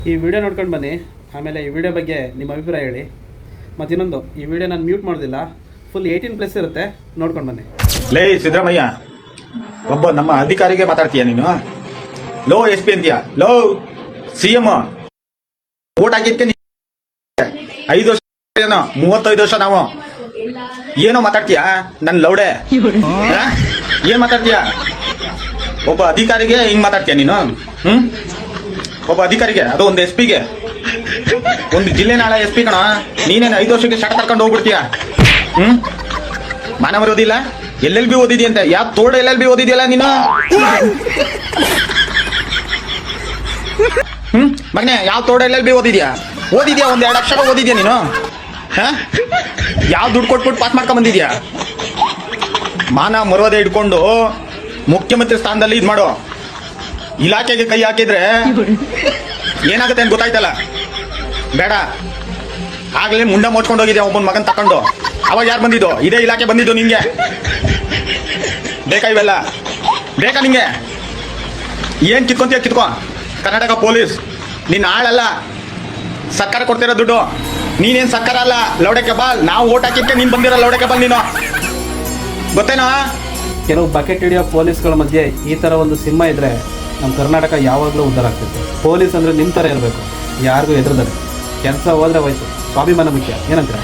ಈ ವಿಡಿಯೋ ನೋಡ್ಕೊಂಡು ಬನ್ನಿ. ಆಮೇಲೆ ಈ ವಿಡಿಯೋ ಬಗ್ಗೆ ನಿಮ್ಮ ಅಭಿಪ್ರಾಯ ಹೇಳಿ. ಮತ್ತು ಇನ್ನೊಂದು, ಈ ವಿಡಿಯೋ ನಾನು ಮ್ಯೂಟ್ ಮಾಡೋದಿಲ್ಲ, ಫುಲ್ 18+ ಇರುತ್ತೆ, ನೋಡ್ಕೊಂಡು ಬನ್ನಿ. ಲೇ ಸಿದ್ದರಾಮಯ್ಯ, ಒಬ್ಬ ನಮ್ಮ ಅಧಿಕಾರಿಗೆ ಮಾತಾಡ್ತೀಯ ನೀನು? ಲೋ SP ಅಂತೀಯ, ಲೋ CM ಓಟ್ ಹಾಕಿದ್ಕೆ 5 ವರ್ಷ, 35 ವರ್ಷ ನಾವು ಏನೋ ಮಾತಾಡ್ತೀಯ? ನನ್ ಲೌಡೆ ಏನ್ ಮಾತಾಡ್ತೀಯ? ಒಬ್ಬ ಅಧಿಕಾರಿಗೆ ಹಿಂಗ್ ಮಾತಾಡ್ತೀಯ ನೀನು? ಒಬ್ಬ ಅಧಿಕಾರಿಗೆ, ಅದು ಒಂದು SP ಗೆ, ಒಂದು ಜಿಲ್ಲೆ ನಾಳ SP ಕಣ, ನೀನೇನು 5 ವರ್ಷಕ್ಕೆ ಶಾಟ ಕರ್ಕೊಂಡು ಹೋಗ್ಬಿಡ್ತೀಯ? ಮಾನವ ಓದಿಲ್ಲ, LLB ಓದಿದ್ಯಂತ. ಯಾವ ತೋಡ LLB ಓದಿದ್ಯಲ್ಲ ನೀನು? ಮಗನೆ, ಯಾವ ತೋಡ LLB ಓದಿದ್ಯಾ? ಒಂದ್ 2 ಅಕ್ಷರ ಓದಿದ್ಯಾ ನೀನು? ಯಾವ ದುಡ್ಡು ಕೊಟ್ಬಿಟ್ಟು ಪಾಸ್ ಮಾಡ್ಕೊಂಡ್ ಬಂದಿದ್ಯಾ? ಮಾನ ಮರ್ಯಾದೆ ಇಟ್ಕೊಂಡು ಮುಖ್ಯಮಂತ್ರಿ ಸ್ಥಾನದಲ್ಲಿ ಇದ್ ಮಾಡೋ. ಇಲಾಖೆಗೆ ಕೈ ಹಾಕಿದ್ರೆ ಏನಾಗುತ್ತೆ ಅಂತ ಗೊತ್ತಾಯ್ತಲ್ಲ? ಬೇಡ. ಆಗ್ಲೇ ಮುಂಡ ಮೋಚ್ಕೊಂಡು ಹೋಗಿದ್ಯಾ ಒಬ್ಬನ ಮಗನ್ ತಕೊಂಡು. ಅವಾಗ ಯಾರು ಬಂದಿದ್ದು? ಇದೇ ಇಲಾಖೆ ಬಂದಿದ್ದು ನಿಂಗೆ. ಬೇಕಾ ಇವೆಲ್ಲ? ಬೇಕಾ ನಿಂಗೆ? ಏನ್ ಕಿತ್ಕೊಂತೀಯ ಕಿತ್ಕೊ. ಕರ್ನಾಟಕ ಪೊಲೀಸ್ ನಿನ್ನ ಆಳಲ್ಲ, ಸರ್ಕಾರ ಕೊಡ್ತಿರೋ ದುಡ್ಡು. ನೀನೇನ್ ಸರ್ಕಾರ ಅಲ್ಲ, ಲೌಡೆ ಕೆಬಾಲ್. ನಾವು ಓಟ್ ಹಾಕಿದ್ಕೆ ನೀನ್ ಬಂದಿರೋ ಲೌಡೆ ಕೆಬಾಲ್ ನೀನು, ಗೊತ್ತೇನಾ? ಕೆಲವು ಬಕೆಟ್ ಹಿಡಿಯೋ ಪೊಲೀಸ್ಗಳ ಮಧ್ಯೆ ಈ ಥರ ಒಂದು ಸಿಂಹ ಇದ್ದರೆ ನಮ್ಮ ಕರ್ನಾಟಕ ಯಾವಾಗಲೂ ಉದ್ಧಾರ ಆಗ್ತಿತ್ತು. ಪೊಲೀಸ್ ಅಂದರೆ ನಿಮ್ಮ ಥರ ಇರಬೇಕು, ಯಾರಿಗೂ ಹೆದರ್ದರೆ. ಕೆಲಸ ಹೋದ್ರೆ ಹೋಯ್ತು, ಸ್ವಾಭಿಮಾನ ಮುಖ್ಯ. ಏನಂತೀರ?